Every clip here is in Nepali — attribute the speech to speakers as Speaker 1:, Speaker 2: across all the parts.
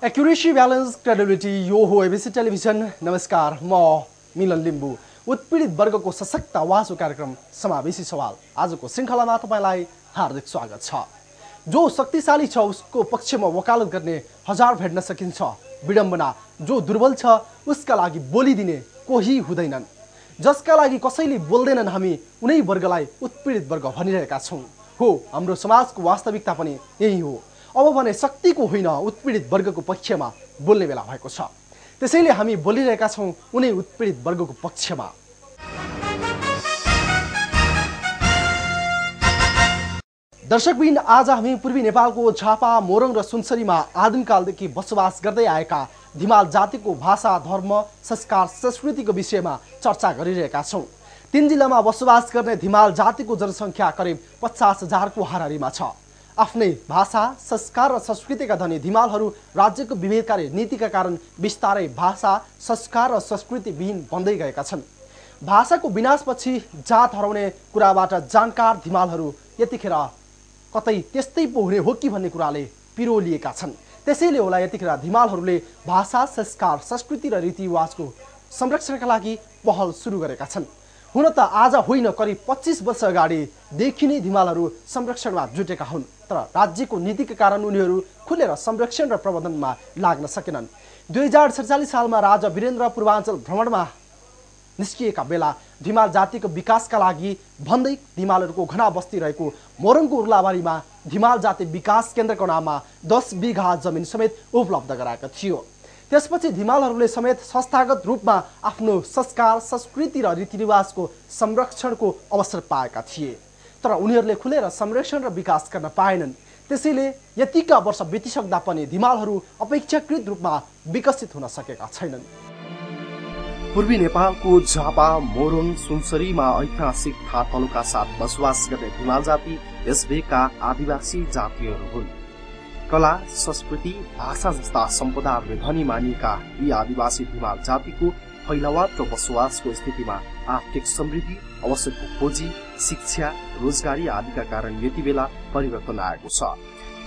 Speaker 1: एक्युरेसी ब्यालेन्स क्रेडिबिलिटी यो हो एबिसी टेलिभिजन। नमस्कार, म मिलन लिम्बू। उत्पीडित वर्गको सशक्त आवाजको कार्यक्रम समावेशी सवाल आजको श्रृङ्खलामा तपाईलाई हार्दिक स्वागत छ। जो शक्तिशाली छ उसको पक्षमा वकालत गर्ने हजार भेट्न सकिन्छ, विडम्बना जो दुर्बल छ उसका लागि बोलिदिने कोही हुँदैनन्। जसका लागि कसैले बोल्दैनन् हामी उनै वर्गलाई उत्पीडित वर्ग भनिरहेका छौँ। हो, हाम्रो समाजको वास्तविकता पनि यही हो। अब भने शक्तिको होइन उत्पीडित वर्गको पक्षमा बोल्ने बेला भएको छ। त्यसैले हामी बोलिरहेका छौँ उनै उत्पीडित वर्गको पक्षमा। दर्शकबिन, आज हामी पूर्वी नेपालको झापा, मोरङ र सुनसरीमा आदिमकालदेखि बसोबास गर्दै आएका धिमाल जातिको भाषा, धर्म, संस्कार, संस्कृतिको विषयमा चर्चा गरिरहेका छौँ। 3 जिल्लामा बसोबास गर्ने धिमाल जातिको जनसङ्ख्या करिब 50,000 को हाराहारीमा छ। आफ्नै भाषा, संस्कार र संस्कृतिका धनी धिमालहरू राज्यको विभेदकारी नीतिका कारण बिस्तारै भाषा, संस्कार र संस्कृति विहीन बन्दै गएका छन्। भाषाको विनाशपछि जात हराउने कुराबाट जानकार धिमालहरू यतिखेर कतै त्यस्तै पो हुने हो कि भन्ने कुराले पिरोलिएका छन्। त्यसैले होला यतिखेर धिमालहरूले भाषा, संस्कार, संस्कृति र रीतिरिवाजको संरक्षणका लागि पहल सुरु गरेका छन्। हुन त आज होइन, करिब 25 वर्ष अगाडिदेखि नै धिमालहरू संरक्षणमा जुटेका हुन्, तर राज्यको नीतिका कारण उनीहरू खुलेर संरक्षण र प्रबन्धनमा लाग्न सकेनन्। 2047 सालमा राजा वीरेन्द्र पूर्वाञ्चल भ्रमणमा निस्किएका बेला धिमाल जातिको विकासका लागि भन्दै धिमालहरूको घना बस्ती रहेको मोरङको उर्लाबारीमा धिमाल जाति विकास केन्द्रको नाममा 10 बिघा जमिन समेत उपलब्ध गराएको थियो। त्यसपछि धिमालहरूले समेत संस्थागत रूपमा आफ्नो संस्कार, संस्कृति र रीतिरिवाजको संरक्षणको अवसर पाएका थिए, तर उनीहरूले खुलेर संरक्षण र विकास गर्न पाएनन्। त्यसैले यतिका वर्ष बितिसक्दा पनि धिमालहरू अपेक्षाकृत रूपमा विकसित हुन सकेका छैनन्।
Speaker 2: पूर्वी नेपालको झापा, मोरङ, सुनसरीमा ऐतिहासिक थातलोका साथ बसोबास गर्ने धिमाल जाति यस भेगका आदिवासी जातिहरू हुन्। कला, संस्कृति, भाषा जस्ता सम्पदाहरूले धनी मानिएका यी आदिवासी धिमाल जातिको फैलावट र बसोबासको स्थितिमा आर्थिक समृद्धि, अवसरको खोजी, शिक्षा, रोजगारी आदिका कारण यति बेला परिवर्तन आएको छ।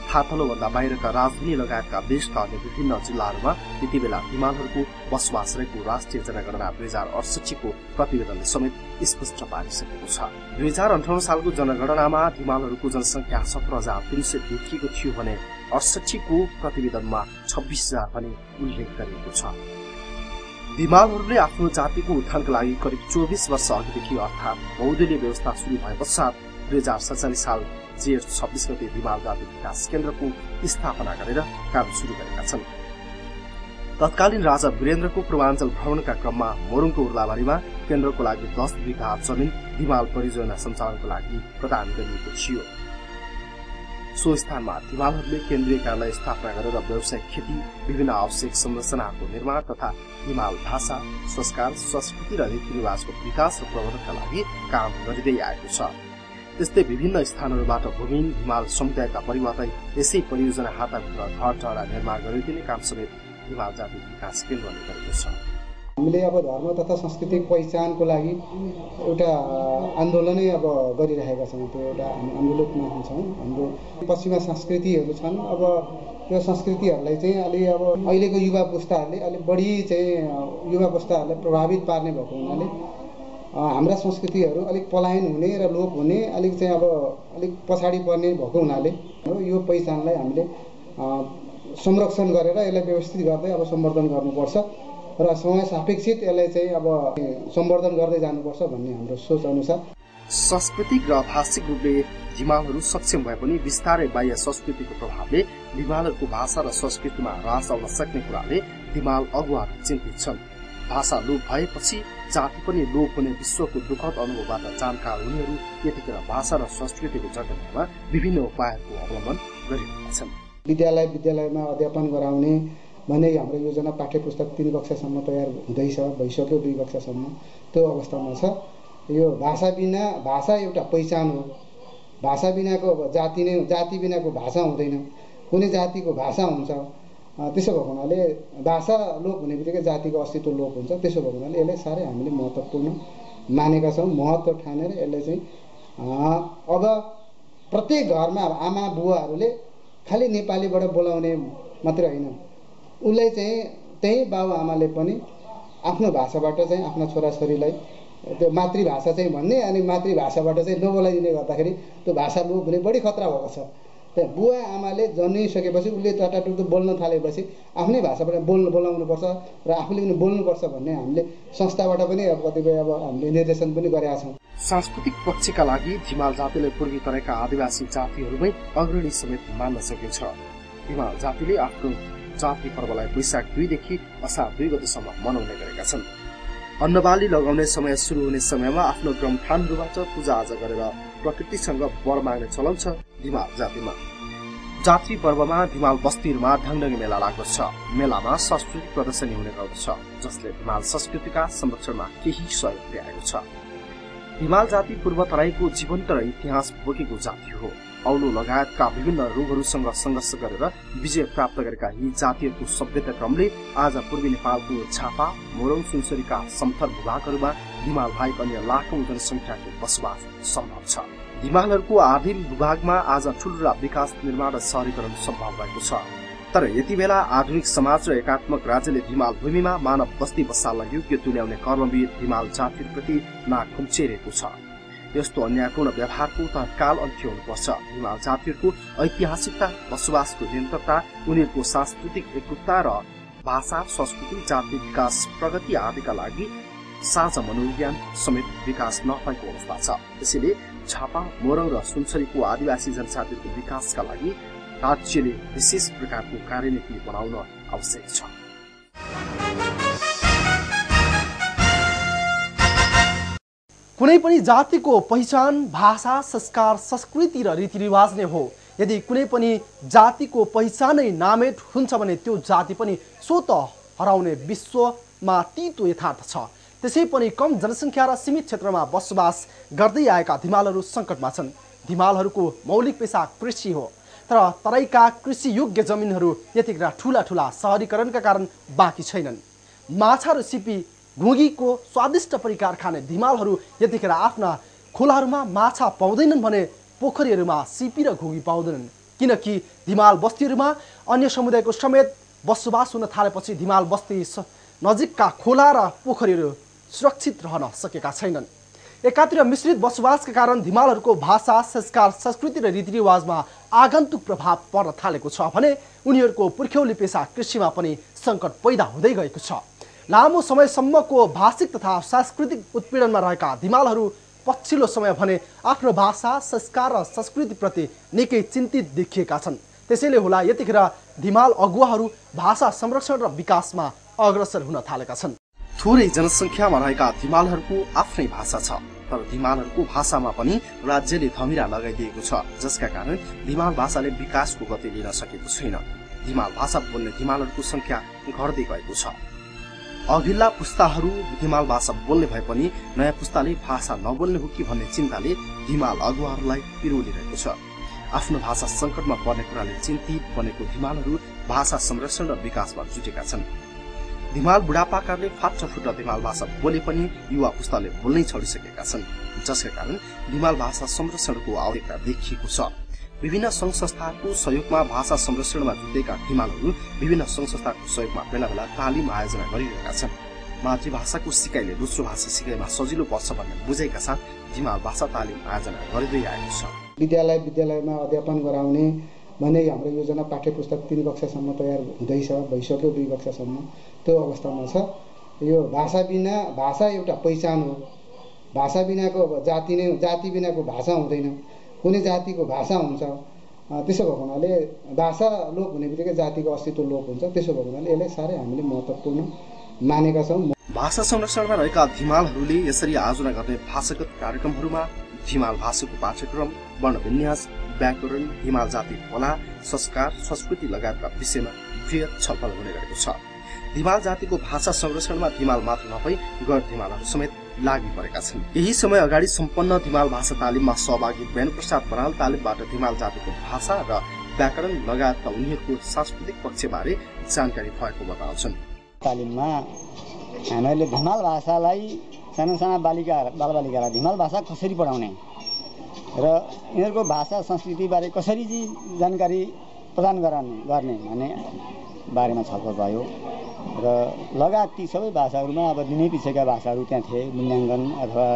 Speaker 2: थातलोभन्दा बाहिरका राजधानी लगायतका देशका अन्य विभिन्न जिल्लाहरूमा यति बेला धिमालहरूको बसोबास रहेको राष्ट्रिय जनगणना 2068 को प्रतिवेदनले समेत स्पष्ट पारिसकेको छ। 2058 सालको जनगणनामा धिमालहरूको जनसङ्ख्या 17,300 देखिएको थियो भने 68 को प्रतिवेदनमा 26,000 पनि उल्लेख गरिएको छ। धिमालहरूले आफ्नो जातिको उत्थानका लागि करिब 24 वर्ष अघिदेखि अर्थात् बहुदलीय व्यवस्था सुरु भए पश्चात 2047 साल जेठ 26 गते धिमाल जाति विकास केन्द्रको स्थापना गरेर काम सुरु गरेका छन्। तत्कालीन राजा वीरेन्द्रको पूर्वाञ्चल भ्रमणका क्रममा मोरङको उर्लाबारीमा केन्द्रको लागि 10 बिघा जमिन धिमाल परियोजना सञ्चालनको लागि प्रदान गरिएको थियो। सो स्थानमा धिमालहरूले केन्द्रीय कार्यालय स्थापना गरेर व्यावसायिक खेती, विभिन्न आवश्यक संरचनाको निर्माण तथा धिमाल भाषा, संस्कार, संस्कृति र रीतिरिवाजको विकास र प्रवर्धनका लागि काम गरिँदै आएको छ। त्यस्तै विभिन्न स्थानहरूबाट भूमिहीन धिमाल समुदायका परिवारलाई यसै परियोजना हाताभित्र घर टहरा निर्माण गरिदिने काम समेत धिमाल जाति विकास केन्द्रले गरेको छ।
Speaker 3: हामीले अब धर्म तथा सांस्कृतिक पहिचानको लागि एउटा आन्दोलनै अब गरिरहेका छौँ। त्यो एउटा हामी आन्दोलनमा छौँ। हाम्रो पश्चिमा संस्कृतिहरू छन्। अब यो संस्कृतिहरूलाई चाहिँ अलि अब अहिलेको युवा पुस्ताहरूले अलिक बढी चाहिँ युवा पुस्ताहरूलाई प्रभावित पार्ने भएको हुनाले हाम्रा संस्कृतिहरू अलिक पलायन हुने र लोप हुने अलिक चाहिँ अब अलिक पछाडि पर्ने भएको हुनाले यो पहिचानलाई हामीले संरक्षण गरेर यसलाई व्यवस्थित गर्दै अब सम्वर्धन गर्नुपर्छ र समय सापेक्षित यसलाई चाहिँ अब सम्वर्धन गर्दै जानुपर्छ भन्ने हाम्रो सोच अनुसार।
Speaker 2: सांस्कृतिक र भाषिक रूपले धिमालहरू सक्षम भए पनि बिस्तारै बाह्य संस्कृतिको प्रभावले धिमालहरूको भाषा र संस्कृतिमा ह्रास आउन सक्ने कुराले धिमाल अगुवाहरू चिन्तित छन्। भाषा लोप भएपछि जाति पनि लोप हुने विश्वको दुःखद अनुभवबाट जानकार उनीहरू यतिखेर भाषा र संस्कृतिको जगतमा विभिन्न उपायहरूको अवलम्बन गरिरहेका छन्।
Speaker 3: विद्यालयमा अध्यापन गराउने भन्ने हाम्रो योजना पाठ्य पुस्तक 3 कक्षासम्म तयार हुँदैछ, भइसक्यो 2 कक्षासम्म त्यो अवस्थामा छ। यो भाषा बिना, भाषा एउटा पहिचान हो। भाषा बिनाको जाति बिनाको भाषा हुँदैन। कुनै जातिको भाषा हुन्छ। त्यसो भएको हुनाले भाषा लोप हुने बित्तिकै जातिको अस्तित्व लोप हुन्छ। त्यसो भएको हुनाले यसलाई साह्रै हामीले महत्त्वपूर्ण मानेका छौँ। महत्त्व ठानेर यसलाई चाहिँ अब प्रत्येक घरमा आमा बुवाहरूले खालि नेपालीबाट बोलाउने मात्र होइन, उसलाई चाहिँ त्यही बाबुआमाले पनि आफ्नो भाषाबाट चाहिँ आफ्ना छोराछोरीलाई त्यो मातृभाषा चाहिँ भन्ने अनि मातृभाषाबाट चाहिँ नबोलाइदिने गर्दाखेरि त्यो भाषा लोप हुने बढी खतरा भएको छ। त्यहाँ बुवा आमाले जन्मिसकेपछि उसले टटाटुटु बोल्न थालेपछि आफ्नै भाषाबाट बोलाउनुपर्छ र आफूले पनि बोल्नुपर्छ भन्ने हामीले संस्थाबाट पनि अब कतिपय अब हामीले निर्देशन पनि गरेका छौँ।
Speaker 2: सांस्कृतिक पक्षका लागि धिमाल जातिले पूर्वी तराईका आदिवासी जातिहरूमै अग्रणी समेत मान्न सकिन्छ। धिमाल जातिले आफ्नो जाति पर्वलाई वैशाख 2 देखि असार 2 गतेसम्म मनाउने गरेका छन्। अन्नबाली लगाउने समय सुरु हुने समयमा आफ्नो ग्रमठानहरूबाट पूजाआजा गरेर प्रकृतिसँग वर माग्ने चलन छ धिमाल जातिमा। जाति पर्वमा धिमाल बस्तीहरूमा ढङढङे मेला लाग्दछ। मेलामा सांस्कृतिक प्रदर्शनी हुने गर्दछ जसले धिमाल संस्कृतिका संरक्षणमा केही सहयोग पुर्याएको छ। धिमाल जाति पूर्व तराईको जीवन्त र इतिहास बोकेको जाति हो। औलो लगायतका विभिन्न रोगहरूसँग संघर्ष गरेर विजय प्राप्त गरेका यी जातिहरूको सभ्यता क्रमले आज पूर्वी नेपालको झापा मोरङ सुनसरीका समथर भूभागहरूमा धिमाल बाहेक अन्य लाखौं जनसंख्याको बसोबास सम्भव छ। धिमालहरूको आदिम भूभागमा आज ठूला विकास निर्माण र शहरीकरण सम्भव भएको छ। तर यति बेला आधुनिक समाज र एकात्मक राज्यले धिमाल भूमिमा मानव बस्ती बसाल्न योग्य तुल्याउने कर्मवीर धिमाल जातिप्रति नाक खुम्चेरेको छ। यस्तो अन्यायपूर्ण व्यवहारको तत्काल अन्त्य हुनुपर्छ। धिमाल जातिहरूको ऐतिहासिकता, बसोबासको निरन्तरता, उनीहरूको सांस्कृतिक एकता र भाषा, संस्कृति, जाति विकास, प्रगति आदिका लागि साझा मनोविज्ञान समेत विकास नभएको अवस्था छ। त्यसैले झापा मोरङ र सुनसरीको आदिवासी जनजातिको विकासका लागि राज्यले विशेष प्रकारको कार्यनीति बनाउन आवश्यक छ।
Speaker 1: कुनै पनि जातिको पहिचान भाषा, संस्कार, संस्कृति र रीतिरिवाज नै हो। यदि कुनै पनि जातिको पहिचानै नामेट हुन्छ भने त्यो जाति पनि स्वत हराउने विश्वमा तीतो यथार्थ छ। त्यसै पनि कम जनसङ्ख्या र सीमित क्षेत्रमा बसोबास गर्दै आएका धिमालहरू सङ्कटमा छन्। धिमालहरूको मौलिक पेसा कृषि हो, तर तराईका कृषि योग्य जमिनहरू यतिखेर ठूला ठूला शहरीकरणका कारण बाँकी छैनन्। माछा र सिपी घुँगीको स्वादिष्ट परिकार खाने धिमालहरू यतिखेर आफ्ना खोलाहरूमा माछा पाउँदैनन् भने पोखरीहरूमा सिपी र घुँगी पाउँदैनन्। किनकि धिमाल बस्तीहरूमा अन्य समुदायको समेत बसोबास हुन थालेपछि धिमाल बस्ती नजिकका खोला र पोखरीहरू सुरक्षित रहन सकेका छैनन्। एकातिर मिश्रित बसोबासका कारण धिमालहरूको भाषा, संस्कार, संस्कृति र रीतिरिवाजमा आगन्तुक प्रभाव पर्न थालेको छ भने उनीहरूको पुर्ख्यौली पेसा कृषिमा पनि सङ्कट पैदा हुँदै गएको छ। लामो समयसम्मको भाषिक तथा सांस्कृतिक उत्पीडनमा रहेका धिमालहरू पछिल्लो समय भने आफ्नो भाषा, संस्कार र संस्कृतिप्रति निकै चिन्तित देखिएका छन्। त्यसैले होला यतिखेर धिमाल अगुवाहरू भाषा संरक्षण र विकासमा अग्रसर हुन थालेका छन्।
Speaker 2: थोरै जनसङ्ख्यामा रहेका धिमालहरूको आफ्नै भाषा छ, तर धिमालहरूको भाषामा पनि राज्यले थमिरा लगाइदिएको छ, जसका कारण धिमाल भाषाले विकासको गति लिन सकेको छैन। धिमाल भाषा बोल्ने धिमालहरूको संख्या घट्दै गएको छ। अघिल्ला पुस्ताहरू धिमाल भाषा बोल्ने भए पनि नयाँ पुस्ताले भाषा नबोल्ने हो कि भन्ने चिन्ताले धिमाल अगुवाहरूलाई पिरोलिरहेको छ। आफ्नो भाषा संकटमा पर्ने कुराले चिन्तित बनेको धिमालहरू भाषा संरक्षण र विकासमा जुटेका छन्। धिमाल बुढापाकाले फाटफुट धिमाल भाषा बोले पनि युवा पुस्ताले बोल्नै छोडिसकेका छन्, जसका कारण धिमाल भाषा संरक्षणको आवश्यकता देखिएको छ। विभिन्न संघ संस्थाको सहयोगमा भाषा संरक्षणमा जुटेका धिमालहरू विभिन्न संघ संस्थाको सहयोगमा बेला बेला तालिम आयोजना गरिरहेका छन्। मातृभाषाको सिकाइले दोस्रो भाषा सिकाइमा सजिलो पर्छ भन्ने बुझेका साथ धिमाल भाषा तालिम आयोजना गरिँदै आएको छ।
Speaker 3: विद्यालयमा अध्यापन गराउने भन्ने हाम्रो योजना पाठ्य पुस्तक 3 कक्षासम्म तयार हुँदैछ, भइसक्यो 2 कक्षासम्म त्यो अवस्थामा छ। यो भाषा बिना भाषा एउटा पहिचान हो। भाषा बिनाको जाति बिनाको भाषा हुँदैन। कुनै जातिको भाषा हुन्छ। त्यसो भएको हुनाले भाषा लोप हुने बित्तिकै जातिको अस्तित्व लोप हुन्छ। त्यसो भएको हुनाले यसलाई साह्रै हामीले महत्त्वपूर्ण मानेका छौँ।
Speaker 2: भाषा संरक्षणमा रहेका धिमालहरूले यसरी आयोजना गर्ने भाषागत कार्यक्रमहरूमा धिमाल भाषाको पाठ्यक्रम, वर्णविन्यास, व्याकरण, धिमाल जाति कला, संस्कार, संस्कृति लगायतका विषयमा वृहत छलफल हुने गरेको छ। धिमाल जातिको भाषा संरक्षणमा धिमाल मात्र नभई गैर धिमालहरू समेत लागि परेका छन्। यही समय अगाडि सम्पन्न धिमाल भाषा तालिममा सहभागी बेन प्रसाद बराल तालिमबाट धिमाल जातिको भाषा र व्याकरण लगायतका उनीहरूको सांस्कृतिक पक्षबारे जानकारी भएको बताउँछन्।
Speaker 4: तालिममा हामीले धिमाल भाषालाई साना बालबालिकालाई धिमाल भाषा कसरी पढाउने र यिनीहरूको भाषा संस्कृतिबारे कसरी जानकारी प्रदान गर्ने भने बारेमा छलफल भयो र लगायत ती सबै भाषाहरूमा अब दिनै पिछेका भाषाहरू त्यहाँ थिए, मूल्याङ्कन अथवा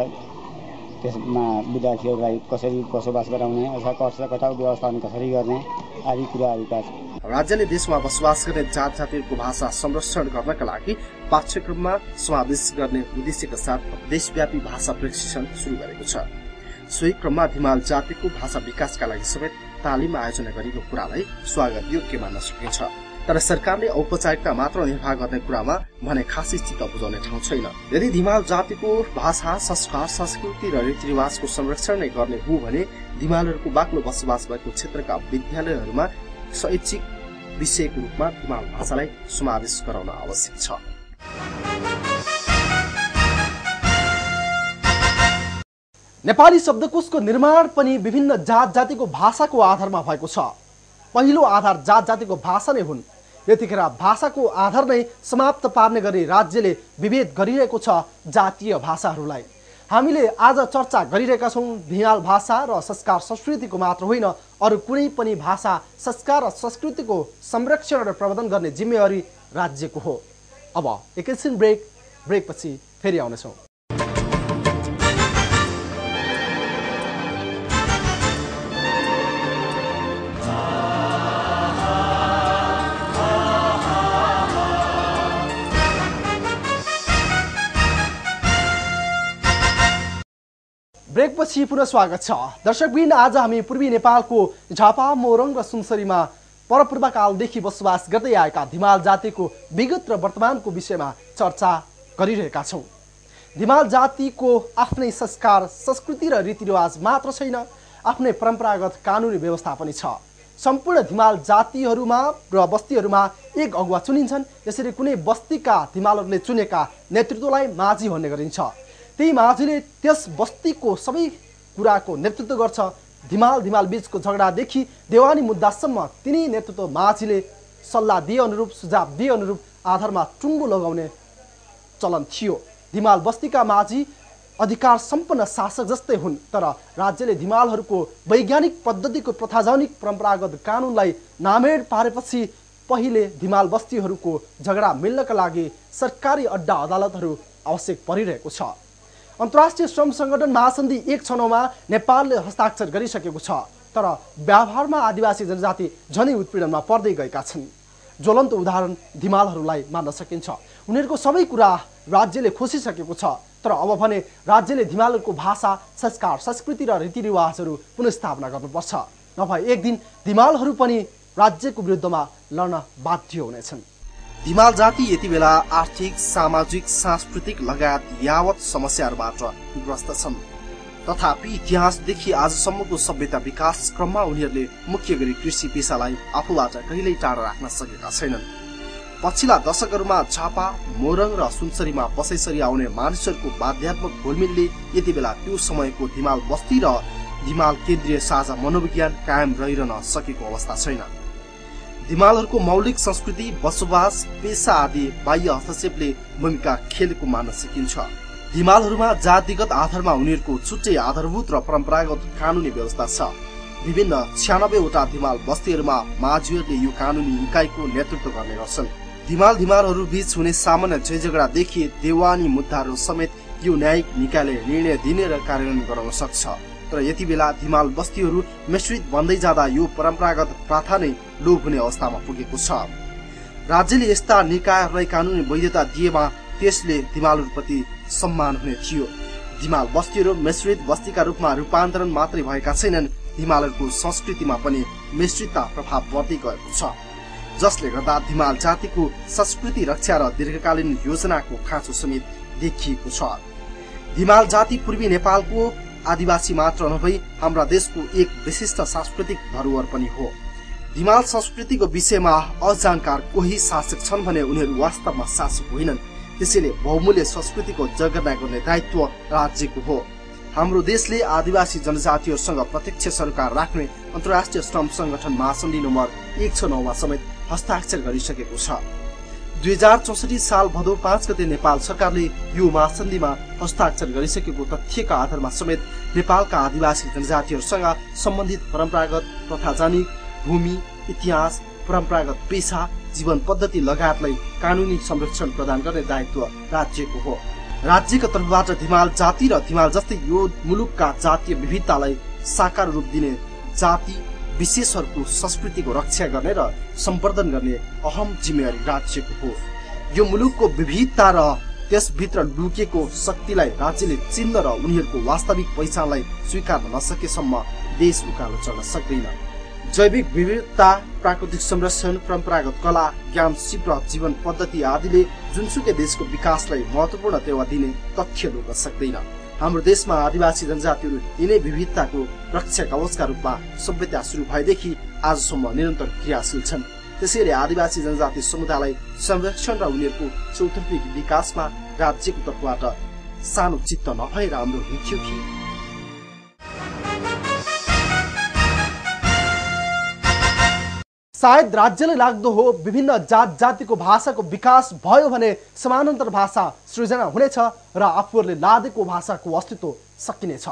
Speaker 4: त्यसमा विद्यार्थीहरूलाई कसरी बसोबास गराउने अथवा कटाउ व्यवस्थापन कसरी गर्ने आदि कुराहरूका
Speaker 2: राज्यले देशमा बसोबास गर्ने जात जातिहरूको भाषा संरक्षण गर्नका लागि पाठ्यक्रममा समावेश गर्ने उद्देश्यका साथ देशव्यापी भाषा प्रशिक्षण सुरु गरेको छ। सोही क्रममा धिमाल जातिको भाषा विकासका लागि समेत तालिम आयोजना गरेको कुरालाई स्वागत योग्य मान्न सकिन्छ। तर सरकारले औपचारिकता मात्र निर्वाह गर्ने कुरामा भने खासै चित्त बुझाउने ठाउँ छैन। यदि धिमाल जातिको भाषा, संस्कार, संस्कृति र रीतिरिवाजको संरक्षण नै गर्ने हो भने धिमालहरूको बाक्लो बसोबास भएको क्षेत्रका विद्यालयहरूमा शैक्षिक विषयको रूपमा धिमाल भाषालाई समावेश गराउन आवश्यक छ।
Speaker 1: नेपाली शब्दकोशको निर्माण पनि विभिन्न जात जातिको भाषाको आधारमा भएको छ। पहिलो आधार जात जातिको भाषा नै हुन्। यतिखेर भाषाको आधार नै समाप्त पार्ने गरी राज्यले विभेद गरिरहेको छ जातीय भाषाहरूलाई। हामीले आज चर्चा गरिरहेका छौँ धिमाल भाषा र संस्कार संस्कृतिको मात्र होइन, अरू कुनै पनि भाषा, संस्कार र संस्कृतिको संरक्षण र प्रवर्धन गर्ने जिम्मेवारी राज्यको हो। अब एकैछिन ब्रेकपछि फेरि आउनेछौँ। ब्रेकपछि पुनः स्वागत छ। दर्शकवृन्द, आज हामी पूर्वी नेपालको झापा, मोरङ र सुनसरीमा परपूर्वकालदेखि बसोबास गर्दै आएका धिमाल जातिको विगत र वर्तमानको विषयमा चर्चा गरिरहेका छौँ। धिमाल जातिको आफ्नै संस्कार, संस्कृति र रीतिरिवाज मात्र छैन, आफ्नै परम्परागत कानुनी व्यवस्था पनि छ। सम्पूर्ण धिमाल जातिहरूमा र बस्तीहरूमा एक अगुवा चुनिन्छन्। यसरी कुनै बस्तीका धिमालहरूले चुनेका नेतृत्वलाई माझी भन्ने गरिन्छ। त्यही माझीले त्यस बस्तीको सबै कुराको नेतृत्व गर्छ। धिमाल बीचको झगडादेखि देवानी मुद्दासम्म तिनी नेतृत्व माझीले सल्लाह दिए अनुरूप, सुझाव दिए अनुरूप आधारमा टुङ्गो लगाउने चलन थियो। धिमाल बस्तीका माझी अधिकार सम्पन्न शासक जस्तै हुन्, तर राज्यले धिमालहरूको वैज्ञानिक पद्धतिको प्रथाजनिक परम्परागत कानुनलाई नामेड पारेपछि पहिले धिमाल बस्तीहरूको झगडा मिल्नका लागि सरकारी अड्डा अदालतहरू आवश्यक परिरहेको छ। अन्तर्राष्ट्रिय श्रम संगठन महासन्धि 169मा नेपालले हस्ताक्षर गरिसकेको छ, तर व्यवहारमा आदिवासी जनजाति झनै उत्पीडनमा पर्दै गएका छन्। ज्वलन्त उदाहरण धिमालहरूलाई मान्न सकिन्छ। उनीहरूको सबै कुरा राज्यले खोसिसकेको छ, तर अब भने राज्यले धिमालहरूको भाषा, संस्कार, संस्कृति र रीतिरिवाजहरू पुनर्स्थापना गर्नुपर्छ। नभए एक दिन धिमालहरू पनि राज्यको विरुद्धमा लड्न बाध्य हुनेछन्।
Speaker 2: धिमाल जाति यति बेला आर्थिक, सामाजिक, सांस्कृतिक लगायत यावत समस्याहरूबाट ग्रस्त छन्। तथापि इतिहासदेखि आजसम्मको सभ्यता विकास क्रममा उनीहरूले मुख्य गरी कृषि पेसालाई आफूबाट कहिल्यै टाढा राख्न सकेका छैनन्। पछिल्ला दशकहरूमा झापा, मोरङ र सुनसरीमा बसैसरी आउने मानिसहरूको बाध्यात्मक घोलमिलले यति बेला त्यो समयको धिमाल बस्ती र धिमाल केन्द्रीय साझा मनोविज्ञान कायम रहिरहन सकेको अवस्था छैन। धिमालहरूको मौलिक संस्कृति, बसोबास, पेसा आदि बाह्य हस्तक्षेपले भूमिका खेलेको मान्न सकिन्छ। धिमालहरूमा जातिगत आधारमा उनीहरूको छुट्टै आधारभूत र परम्परागत कानुनी व्यवस्था छ। विभिन्न 96वटा धिमाल बस्तीहरूमा माझीहरूले यो कानुनी इकाइको नेतृत्व गर्ने गर्छन्। धिमालहरू बीच हुने सामान्य झैझगडादेखि देवानी मुद्दाहरू समेत यो न्यायिक निकायले निर्णय दिने र कार्यान्वयन गराउन सक्छ। तर यति बेला धिमाल बस्तीहरू मिश्रित बन्दै जाँदा यो परम्परागत प्रथा नै लोप हुने अवस्थामा पुगेको छ। राज्यले यस्ता निकायहरूलाई कानुनी वैधता दिएमा त्यसले धिमालहरूप्रति सम्मान हुने थियो। धिमाल बस्तीहरू मिश्रित बस्तीका रूपमा रूपान्तरण मात्रै भएका छैनन्, धिमालहरूको संस्कृतिमा पनि मिश्रितता प्रभाव बढ्दै गएको छ, जसले गर्दा धिमाल जातिको संस्कृति रक्षा र दीर्घकालीन योजनाको खाँचो समेत देखिएको छ। धिमाल जाति पूर्वी नेपालको आदिवासी मात्र नभई हाम्रा देशको एक विशिष्ट सांस्कृतिक धरोहर पनि हो। धिमाल संस्कृतिको विषयमा अजानकार कोही शासक छन् भने उनीहरू वास्तवमा शासक होइनन्। त्यसैले बहुमूल्य संस्कृतिको जगेर्ना गर्ने दायित्व राज्यको हो। हाम्रो देशले आदिवासी जनजातिहरूसँग प्रत्यक्ष सरोकार राख्ने अन्तर्राष्ट्रिय श्रम संगठन महासन्धि नम्बर 169मा समेत हस्ताक्षर गरिसकेको छ। 2064 साल भदौ 5 गते नेपाल सरकारले यो महासन्धिमा हस्ताक्षर गरिसकेको तथ्यका आधारमा समेत नेपालका आदिवासी जनजातिहरूसँग सम्बन्धित परम्परागत प्रथाजनिक भूमि, इतिहास, परम्परागत पेशा, जीवन पद्धति लगायतलाई कानुनी संरक्षण प्रदान गर्ने दायित्व राज्यको हो। राज्यको तर्फबाट धिमाल जाति र धिमाल जस्तै यो मुलुकका जातीय विविधतालाई साकार रूप दिने जाति विशेषहरूको संस्कृतिको रक्षा गर्ने र सम्वर्धन गर्ने अहम जिम्मेवारी राज्यको हो। यो मुलुकको विविधता र त्यसभित्र लुकेको शक्तिलाई राज्यले चिन्न र उनीहरूको वास्तविक पहिचानलाई स्वीकार्न नसकेसम्म देश उकालो चढ्न सक्दैन। जैविक विविधता, प्राकृतिक संरक्षण, परम्परागत कला, ज्ञान, सिप र जीवन पद्धति आदिले जुनसुकै देशको विकासलाई महत्वपूर्ण टेवा दिने तथ्य लुक्न सक्दैन। हाम्रो देशमा आदिवासी जनजातिहरू यिनै विविधताको रक्षा कवचका रूपमा सभ्यता सुरु भएदेखि आजसम्म निरन्तर क्रियाशील छन्। त्यसैले आदिवासी जनजाति समुदायलाई संरक्षण र उनीहरूको चौतर्फी विकासमा राज्यको तर्फबाट सानो चित्त नभएर राम्रो हुन्थ्यो कि।
Speaker 1: सायद राज्यले लाग्दो हो विभिन्न जात जातिको भाषाको विकास भयो भने समानान्तर भाषा सृजना हुनेछ र आफूहरूले लादेको भाषाको अस्तित्व सकिनेछ।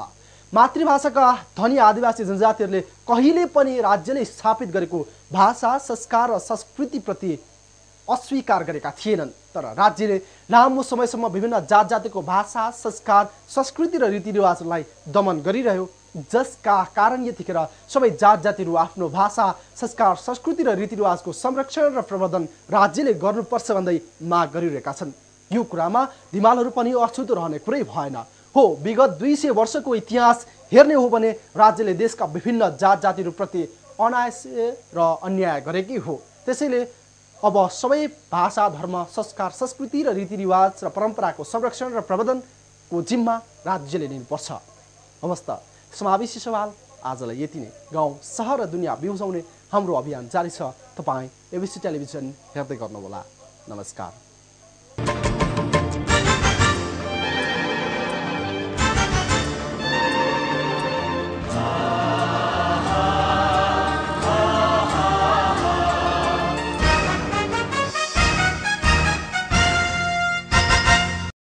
Speaker 1: मातृभाषाका धनी आदिवासी जनजातिहरूले कहिले पनि राज्यले स्थापित गरेको भाषा, संस्कार र संस्कृतिप्रति अस्वीकार गरेका थिएनन्। तर राज्यले लामो समयसम्म विभिन्न जात जातिको भाषा, संस्कार, संस्कृति र रीतिरिवाजलाई दमन गरिरह्यो, जसका कारण यतिखेर सबै जात जातिहरू आफ्नो भाषा, संस्कार, संस्कृति र रीतिरिवाजको संरक्षण र प्रवर्धन राज्यले गर्नुपर्छ भन्दै माग गरिरहेका छन्। यो कुरामा धिमालहरू पनि अछुतो रहने कुरै भएन। हो, विगत 200 वर्षको इतिहास हेर्ने हो भने राज्यले देशका विभिन्न जात जातिहरूप्रति अनायास र अन्याय गरेकै हो। त्यसैले अब सबै भाषा, धर्म, संस्कार, संस्कृति र रीतिरिवाज र परम्पराको संरक्षण र प्रवर्धनको जिम्मा राज्यले लिनुपर्छ। हवस् त, समावेशी सवाल आजलाई यति नै। गाउँ, सहर र दुनियाँ बिउजाउने हाम्रो अभियान जारी छ। तपाईँ एबिसी टेलिभिजन हेर्दै गर्नुहोला। नमस्कार।